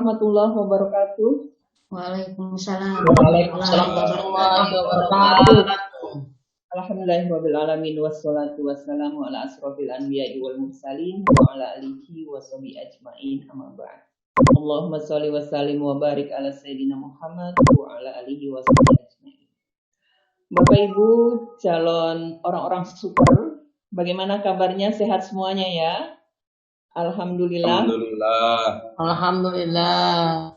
warahmatullahi wabarakatuh. Waalaikumsalam Waalaikumsalam warahmatullahi wabarakatuh. Alhamdulillahirabbil alamin wassalatu wassalamu ala asrofil anbiya'i wal mursalin wa ala alihi wa sahbihi ajmain amma ba'd. Allahumma shalli wa sallim wa barik ala sayyidina Muhammad wa ala alihi wa sahbihi ajmain. Bapak Ibu calon orang-orang super, bagaimana kabarnya? Sehat semuanya ya? Alhamdulillah. Alhamdulillah.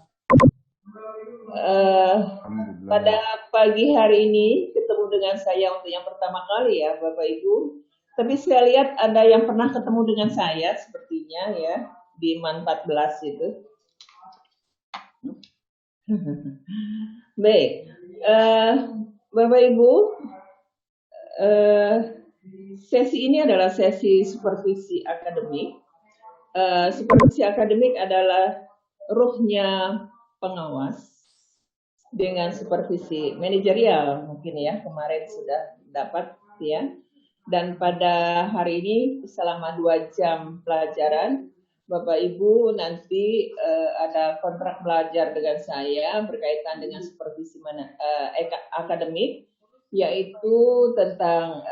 Pada pagi hari ini ketemu dengan saya untuk yang pertama kali ya Bapak Ibu. Tapi saya lihat ada yang pernah ketemu dengan saya sepertinya ya di MAN 14 itu. Baik, Bapak Ibu, sesi ini adalah sesi supervisi akademik. Supervisi akademik adalah ruhnya pengawas dengan supervisi manajerial mungkin ya, kemarin sudah dapat ya. Dan pada hari ini selama 2 jam pelajaran, Bapak Ibu nanti ada kontrak belajar dengan saya berkaitan dengan supervisi akademik, yaitu tentang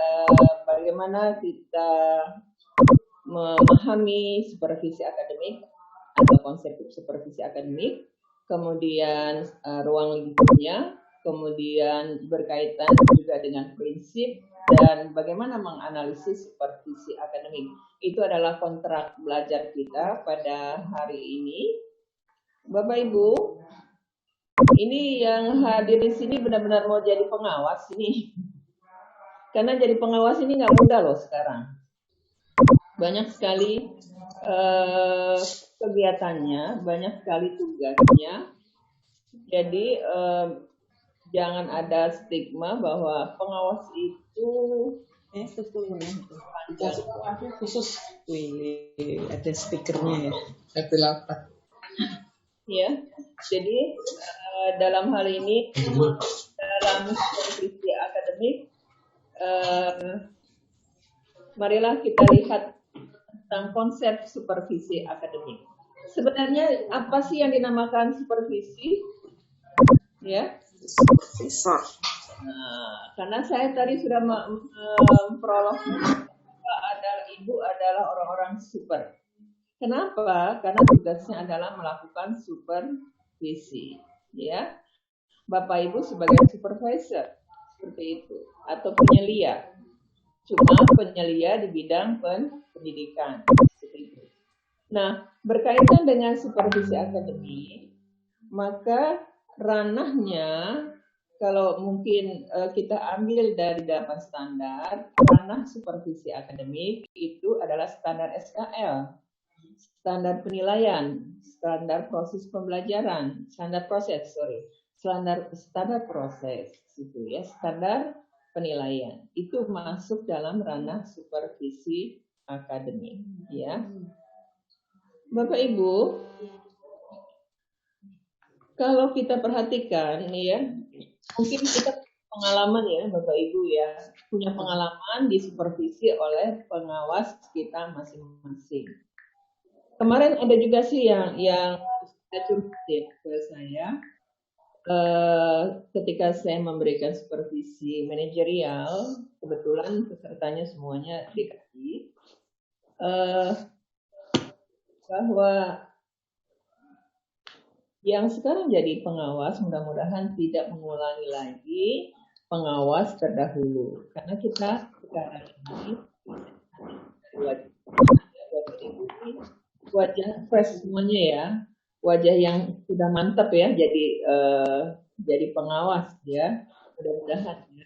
bagaimana kita memahami supervisi akademik atau konsep supervisi akademik, kemudian ruang lingkupnya, kemudian berkaitan juga dengan prinsip dan bagaimana menganalisis supervisi akademik. Itu adalah kontrak belajar kita pada hari ini. Bapak Ibu, ini yang hadir di sini benar-benar mau jadi pengawas ini. Karena jadi pengawas ini nggak mudah loh sekarang. Banyak sekali kegiatannya, banyak sekali tugasnya. Jadi jangan ada stigma bahwa pengawas itu Khusus. Wih, ada speakernya ya. ya. Jadi dalam hal ini dalam supervisi akademik, marilah kita lihat tentang konsep supervisi akademik. Sebenarnya apa sih yang dinamakan supervisi? Ya. Nah, karena saya tadi sudah memprolog Ibu adalah orang-orang super. Kenapa? Karena tugasnya adalah melakukan supervisi, ya. Bapak Ibu sebagai supervisor seperti itu atau penyelia. Cuma penyelia di bidang pendidikan seperti itu. Nah, berkaitan dengan supervisi akademik, maka ranahnya kalau mungkin kita ambil dari 8 standar, ranah supervisi akademik itu adalah standar SKL, standar penilaian, standar proses pembelajaran, standar proses itu ya, standar penilaian. Itu masuk dalam ranah supervisi akademik ya. Bapak Ibu, kalau kita perhatikan nih ya, mungkin kita pengalaman ya Bapak Ibu ya, punya pengalaman disupervisi oleh pengawas kita masing-masing. Kemarin ada juga sih yang curhatin ke saya ketika saya memberikan supervisi manajerial, kebetulan pesertanya semuanya DKI, bahwa yang sekarang jadi pengawas mudah-mudahan tidak mengulangi lagi pengawas terdahulu, karena kita sekarang ini wajah fresh semuanya ya, wajah yang sudah mantap ya jadi pengawas ya, mudah-mudahan ya.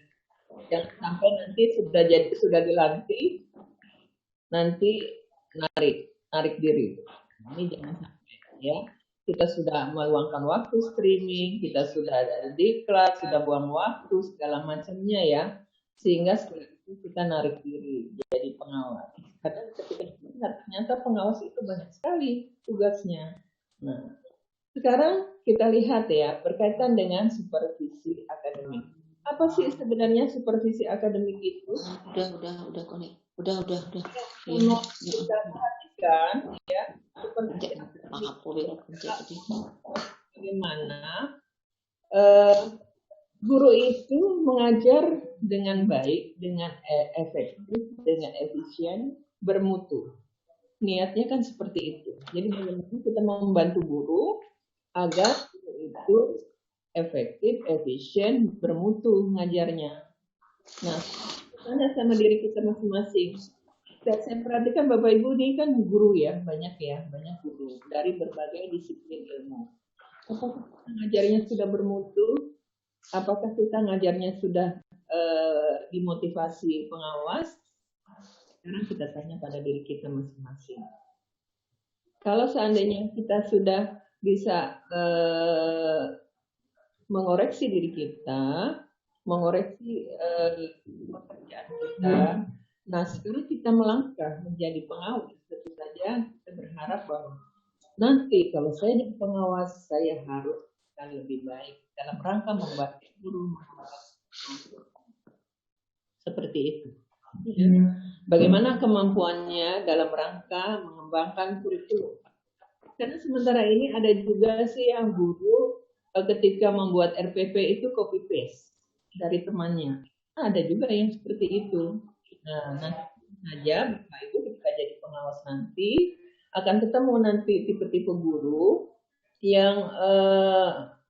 Jangan sampai nanti sudah dilantik nanti narik diri, ini jangan sampai ya. Kita sudah meluangkan waktu streaming, kita sudah ada diklat, sudah buang waktu segala macamnya ya, sehingga setelah itu kita narik diri jadi pengawas. Karena ketika ternyata pengawas itu banyak sekali tugasnya. Nah, sekarang kita lihat ya berkaitan dengan supervisi akademik. Apa sih sebenarnya supervisi akademik itu? Udah konek. Udah. Kita perhatikan ya seperti bagaimana guru itu mengajar dengan baik, dengan efektif, dengan efisien, bermutu. Niatnya kan seperti itu. Jadi bagaimana kita membantu guru agar guru itu efektif, efisien, bermutu mengajarnya. Nah, tanya sama diri kita masing-masing. Saya perhatikan Bapak Ibu ini kan guru ya, banyak guru dari berbagai disiplin ilmu. Apakah ngajarnya sudah bermutu? Apakah kita ngajarnya sudah dimotivasi pengawas? Sekarang kita tanya pada diri kita masing-masing. Kalau seandainya kita sudah bisa mengoreksi diri kita, mengoreksi pekerjaan kita, nah sekarang kita melangkah menjadi pengawas. Tentu saja kita berharap bahwa nanti kalau saya jadi pengawas, saya harus lebih baik dalam rangka membantu guru seperti itu. Bagaimana kemampuannya dalam rangka mengembangkan kurikulum? Karena sementara ini ada juga sih yang guru ketika membuat RPP itu copy paste dari temannya. Ada juga yang seperti itu. Nah, nanti saja Bapak Ibu ketika jadi pengawas nanti akan ketemu nanti tipe-tipe guru yang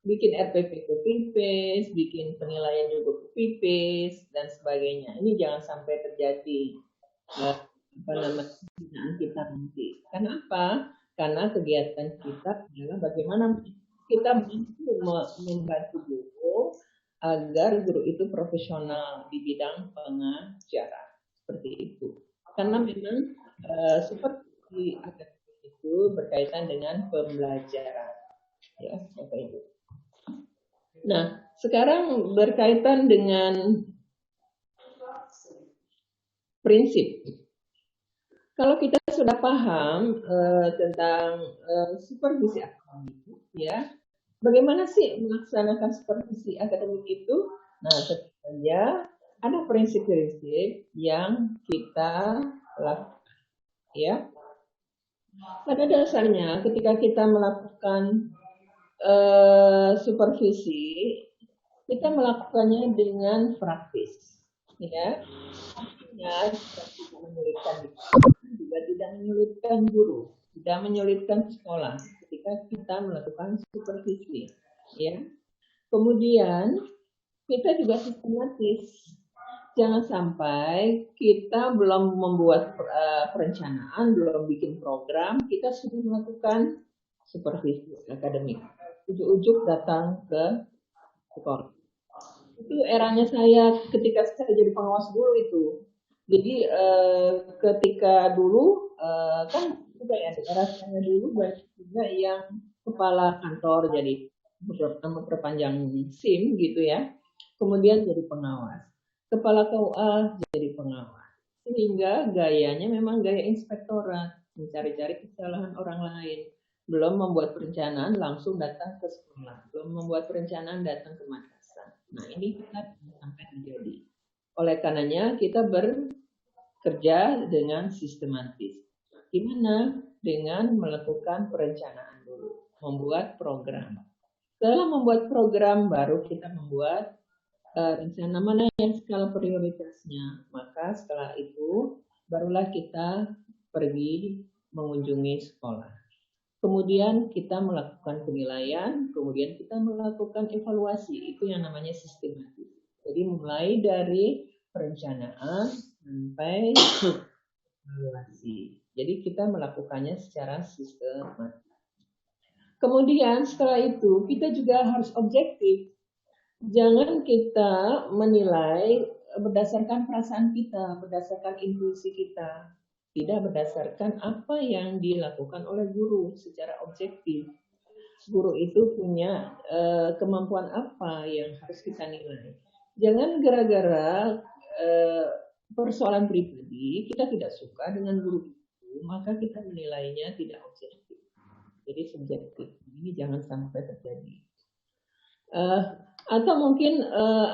bikin RPP copy paste, bikin penilaian juga copy paste dan sebagainya. Ini jangan sampai terjadi pembinaan kita nanti. Kenapa? Karena kegiatan kita adalah bagaimana kita membantu guru agar guru itu profesional di bidang pengajaran seperti itu. Karena memang seperti akademik itu berkaitan dengan pembelajaran, ya Bapak Ibu. Nah, sekarang berkaitan dengan prinsip. Kalau kita sudah paham tentang supervisi akademik, ya, bagaimana sih melaksanakan supervisi akademik itu? Nah, tentu saja ada prinsip-prinsip yang kita lakukan, ya. Pada dasarnya, ketika kita melakukan supervisi, kita melakukannya dengan praktis, ya. Artinya tidak menyulitkan juga tidak menyulitkan guru, tidak menyulitkan sekolah ketika kita melakukan supervisi, ya. Kemudian kita juga sistematis. Jangan sampai kita belum membuat perencanaan, belum bikin program, kita sudah melakukan supervisi akademik. Ujuk-ujuk datang ke sekolah. Itu eranya saya ketika saya jadi pengawas guru itu. Jadi ketika dulu kan juga ya di era saya dulu banyak juga yang kepala kantor jadi memperpanjang SIM gitu ya. Kemudian jadi pengawas. Kepala KUA jadi pengawas. Sehingga gayanya memang gaya inspektorat, mencari-cari kesalahan orang lain. Belum membuat perencanaan langsung datang ke sekolah. Belum membuat perencanaan datang ke madrasah. Nah, ini kita sampai terjadi. Oleh karenanya kita bekerja dengan sistematis. Gimana? Dengan melakukan perencanaan dulu, membuat program. Setelah membuat program, baru kita membuat rencana mana yang skala prioritasnya. Maka setelah itu, barulah kita pergi mengunjungi sekolah. Kemudian kita melakukan penilaian, kemudian kita melakukan evaluasi. Itu yang namanya sistematis. Jadi mulai dari perencanaan sampai evaluasi. Jadi kita melakukannya secara sistematis. Kemudian setelah itu kita juga harus objektif. Jangan kita menilai berdasarkan perasaan kita, berdasarkan intuisi kita. Tidak berdasarkan apa yang dilakukan oleh guru secara objektif. Guru itu punya kemampuan apa yang harus kita nilai. Jangan gara-gara persoalan pribadi kita tidak suka dengan guru itu, maka kita menilainya tidak objektif. Jadi subjektif. Ini jangan sampai terjadi. Atau mungkin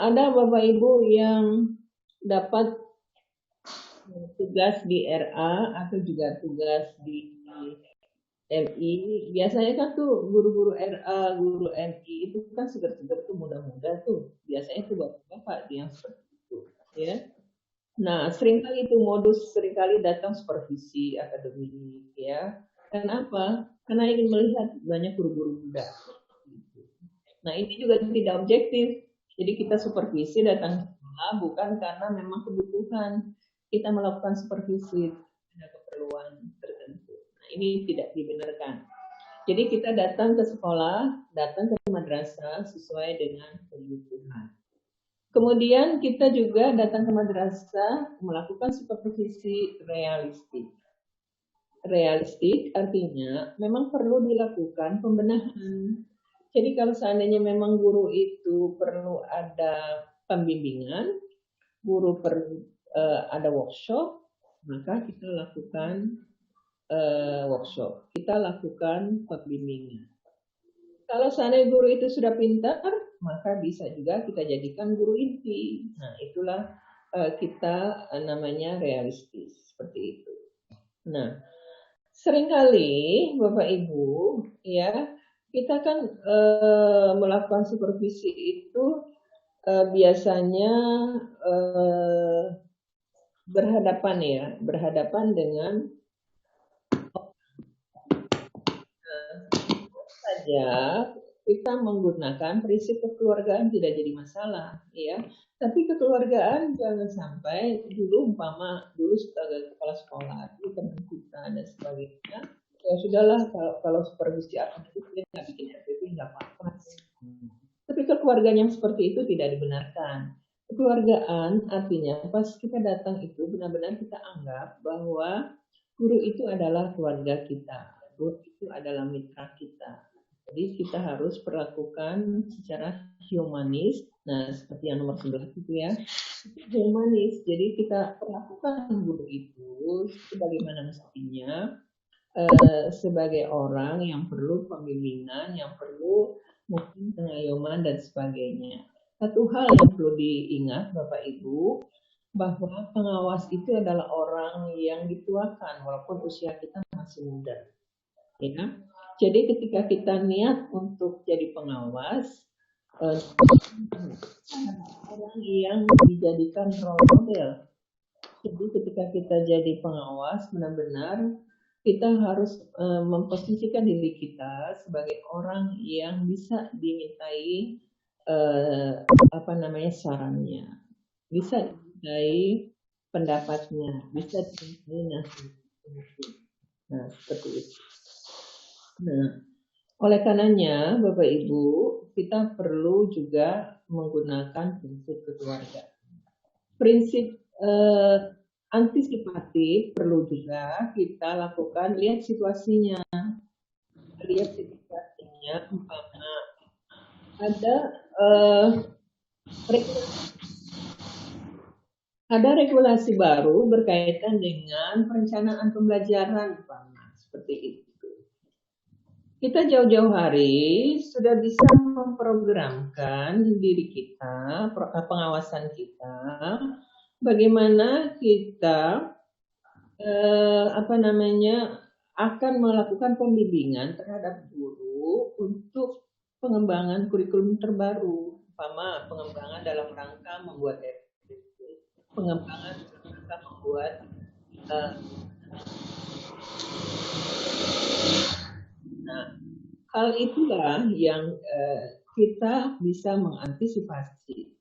ada Bapak Ibu yang dapat tugas di RA atau juga tugas di MI, biasanya kan tuh guru-guru RA, guru MI itu kan seger-seger tuh muda-muda tuh. Biasanya tuh bapak-bapak yang seperti itu, ya. Nah, seringkali itu modus seringkali datang supervisi akademik, ya. Kenapa? Karena ingin melihat banyak guru-guru muda. Nah, ini juga tidak objektif. Jadi kita supervisi datang ke sekolah bukan karena memang kebutuhan kita melakukan supervisi, ada keperluan tertentu. Nah, ini tidak dibenarkan. Jadi kita datang ke sekolah, datang ke madrasah sesuai dengan kebutuhan. Kemudian kita juga datang ke madrasah melakukan supervisi realistik. Realistik artinya memang perlu dilakukan pembenahan. Jadi kalau seandainya memang guru itu perlu ada pembimbingan, guru perlu ada workshop, maka kita lakukan workshop. Kita lakukan pembimbingan. Kalau seandainya guru itu sudah pintar, maka bisa juga kita jadikan guru inti. Nah, itulah kita namanya realistis seperti itu. Nah, seringkali Bapak Ibu, ya, kita kan melakukan supervisi itu biasanya berhadapan dengan saja kita menggunakan prinsip kekeluargaan tidak jadi masalah, ya. Tapi kekeluargaan jangan sampai dulu sebagai kepala sekolah itu teman kita dan sebagainya. Ya sudahlah kalau supervisi akademik dia nggak bikin RPP nggak apa-apa. Tapi kekeluargaan yang seperti itu tidak dibenarkan. Kekeluargaan artinya pas kita datang itu benar-benar kita anggap bahwa guru itu adalah keluarga kita, guru itu adalah mitra kita. Jadi kita harus perlakukan secara humanis. Nah, seperti yang nomor 11 itu ya, humanis. Jadi kita perlakukan guru itu sebagaimana mestinya, sebagai orang yang perlu pembimbingan, yang perlu mungkin pengayoman dan sebagainya. Satu hal yang perlu diingat Bapak Ibu, bahwa pengawas itu adalah orang yang dituakan walaupun usia kita masih muda. Ya. Jadi ketika kita niat untuk jadi pengawas, orang yang dijadikan role model. Jadi ketika kita jadi pengawas, benar-benar kita harus memposisikan diri kita sebagai orang yang bisa dimintai sarannya, bisa dimintai pendapatnya, bisa dimintai nasihatnya. Nah, seperti itu. Nah, oleh karenanya, Bapak Ibu, kita perlu juga menggunakan prinsip kekeluargaan. Prinsip antisipatif perlu juga kita lakukan. Lihat situasinya, umpama ada regulasi baru berkaitan dengan perencanaan pembelajaran, umpama seperti itu. Kita jauh-jauh hari sudah bisa memprogramkan diri kita, pengawasan kita, bagaimana kita akan melakukan pembimbingan terhadap guru untuk pengembangan kurikulum terbaru, umpama pengembangan dalam rangka membuat RPP, pengembangan dalam rangka membuat nah, hal itulah yang kita bisa mengantisipasi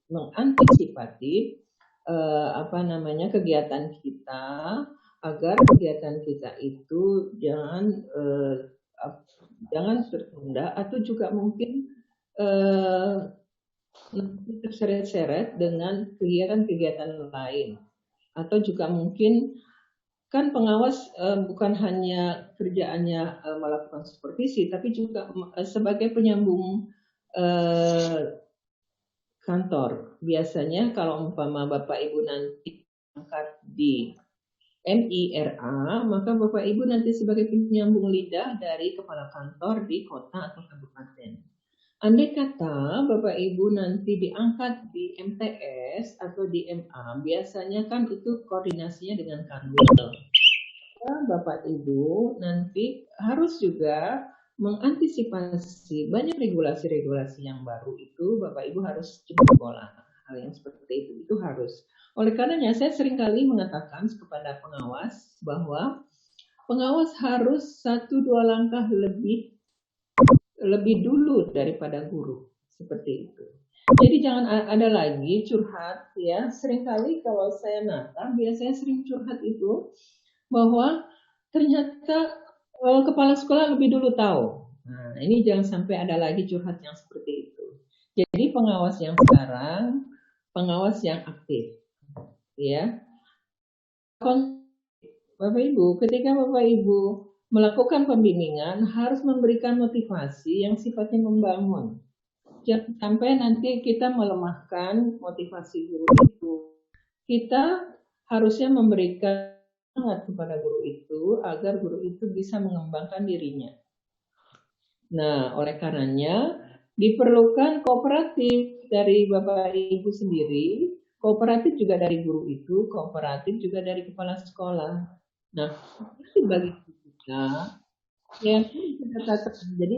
kegiatan kita agar kegiatan kita itu jangan tertunda atau juga mungkin terseret-seret dengan kegiatan-kegiatan lain, atau juga mungkin kan pengawas bukan hanya kerjaannya melakukan supervisi, tapi juga sebagai penyambung kantor. Biasanya kalau umpama Bapak Ibu nanti angkat di MIRA, maka Bapak Ibu nanti sebagai penyambung lidah dari kepala kantor di kota atau kabupaten. Andai kata Bapak Ibu nanti diangkat di MTS atau di MA, biasanya kan itu koordinasinya dengan Kanwil. Bapak Ibu nanti harus juga mengantisipasi banyak regulasi-regulasi yang baru itu, Bapak Ibu harus jemput bola. Hal yang seperti itu harus. Oleh karenanya saya seringkali mengatakan kepada pengawas bahwa pengawas harus 1-2 langkah lebih dulu daripada guru, seperti itu. Jadi jangan ada lagi curhat ya. Seringkali kalau saya nata, biasanya sering curhat itu bahwa ternyata kepala sekolah lebih dulu tahu. Nah, ini jangan sampai ada lagi curhat yang seperti itu. Jadi pengawas yang sekarang, pengawas yang aktif, ya. Bapak Ibu, ketika Bapak Ibu melakukan pembimbingan harus memberikan motivasi yang sifatnya membangun. Jangan sampai nanti kita melemahkan motivasi guru itu. Kita harusnya memberikan semangat kepada guru itu agar guru itu bisa mengembangkan dirinya. Nah, oleh karenanya diperlukan kooperatif dari Bapak Ibu sendiri, kooperatif juga dari guru itu, kooperatif juga dari kepala sekolah. Nah, bagi kita ya jadi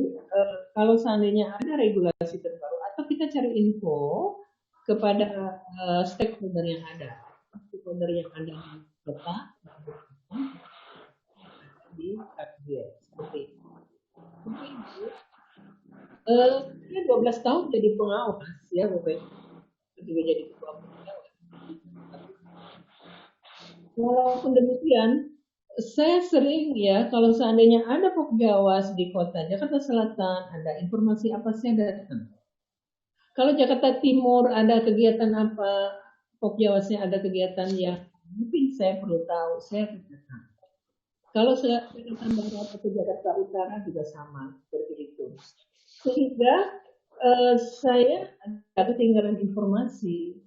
kalau seandainya ada regulasi terbaru atau kita cari info kepada stakeholder yang ada di kota di Akbir seperti itu. Saya 12 tahun jadi pengawas ya Bapak juga jadi ketua pengawas. Walaupun demikian, saya sering ya kalau seandainya ada Pokjawas di kota Jakarta Selatan, ada informasi apa saya datang. Kalau Jakarta Timur ada kegiatan apa, Pokjawasnya ada kegiatan yang mungkin saya perlu tahu, saya datang. Kalau Jakarta Barat atau Jakarta Utara juga sama seperti itu. Sehingga saya ada ketinggalan informasi.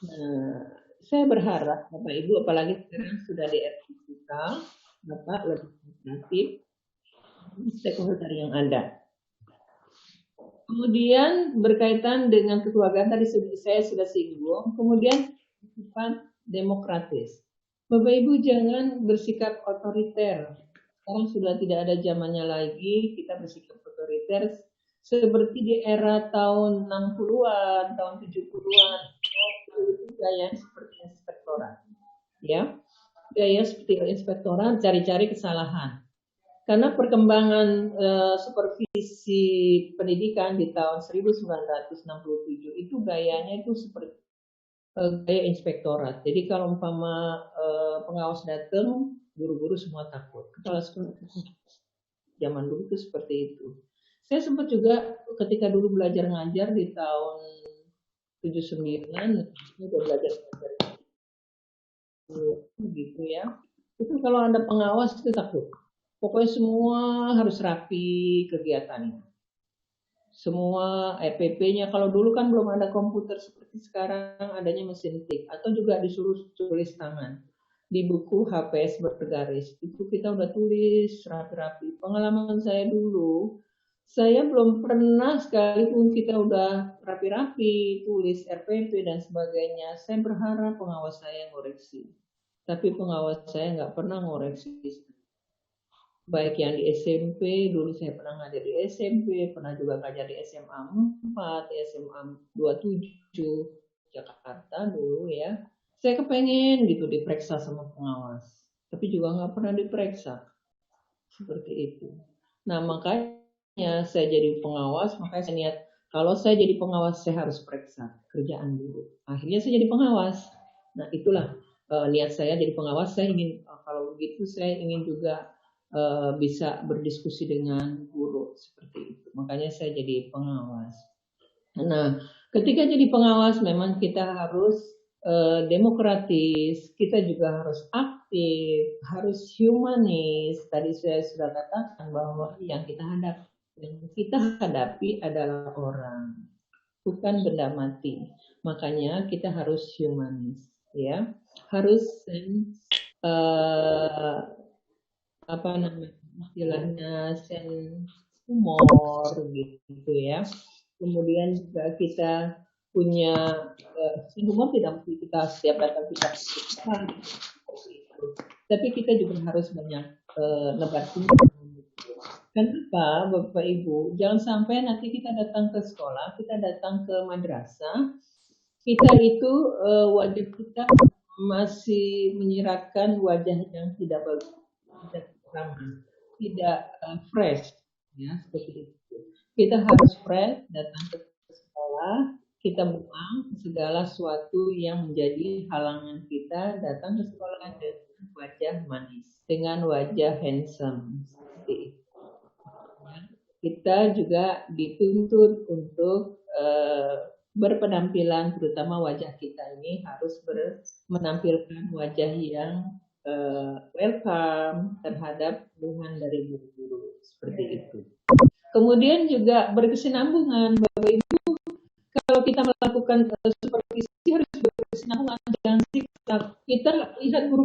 Nah, saya berharap Bapak Ibu, apalagi sekarang sudah di RT digital, Bapak lebih kooperatif stakeholder yang ada. Kemudian berkaitan dengan kekeluargaan tadi saya sudah singgung. Kemudian sifat demokratis. Bapak Ibu jangan bersikap otoriter. Sekarang sudah tidak ada zamannya lagi kita bersikap otoriter seperti di era tahun 60-an, tahun 70-an. Itu gaya seperti inspektorat. Ya. Gaya seperti inspektorat cari-cari kesalahan. Karena perkembangan supervisi pendidikan di tahun 1967 itu gayanya itu seperti gaya inspektorat. Jadi kalau umpama pengawas datang, guru-guru semua takut. Kepala sekolah zaman dulu itu seperti itu. Saya sempat juga ketika dulu belajar ngajar di tahun 79, udah belajar ngajar gitu ya. Itu kalau ada pengawas itu takut. Pokoknya semua harus rapi kegiatannya. Semua EPP-nya, kalau dulu kan belum ada komputer seperti sekarang, adanya mesin tik, atau juga disuruh tulis tangan. Di buku HPS bergaris, itu kita udah tulis rapi-rapi. Pengalaman saya dulu, saya belum pernah sekalipun kita udah rapi-rapi, tulis RPP dan sebagainya. Saya berharap pengawas saya ngoreksi. Tapi pengawas saya nggak pernah ngoreksi. Baik yang di SMP, dulu saya pernah ngajar di SMP, pernah juga ngajar di SMA 4, SMA 27, Jakarta dulu ya. Saya kepengen gitu diperiksa sama pengawas, tapi juga nggak pernah diperiksa. Seperti itu. Nah makanya saya jadi pengawas, makanya saya niat, kalau saya jadi pengawas saya harus periksa kerjaan dulu. Akhirnya saya jadi pengawas. Nah itulah niat saya jadi pengawas, saya ingin, kalau begitu saya ingin juga bisa berdiskusi dengan guru seperti itu. Makanya saya jadi pengawas. Nah, ketika jadi pengawas memang kita harus demokratis, kita juga harus aktif, harus humanis. Tadi saya sudah katakan bahwa yang kita hadapi adalah orang, bukan benda mati. Makanya kita harus humanis, ya. Harus apa namanya istilahnya humor gitu ya. Kemudian juga kita punya humor tidak mesti kita setiap datang kita tapi kita juga harus banyak nebar senyum. Kenapa Bapak Ibu? Jangan sampai nanti kita datang ke sekolah, kita datang ke madrasah, kita itu wajah kita masih menyiratkan wajah yang tidak bagus, tidak ramah, tidak fresh, ya seperti itu. Kita harus fresh datang ke sekolah, kita buang segala sesuatu yang menjadi halangan kita datang ke sekolah dengan wajah manis, dengan wajah handsome, seperti itu. Kita juga dituntut untuk berpenampilan, terutama wajah kita ini harus menampilkan wajah yang welcome terhadap dukungan dari guru-guru seperti itu. Kemudian juga berkesinambungan, Bapak Ibu. Kalau kita melakukan supervisi harus berkesinambungan, jangan kita lihat guru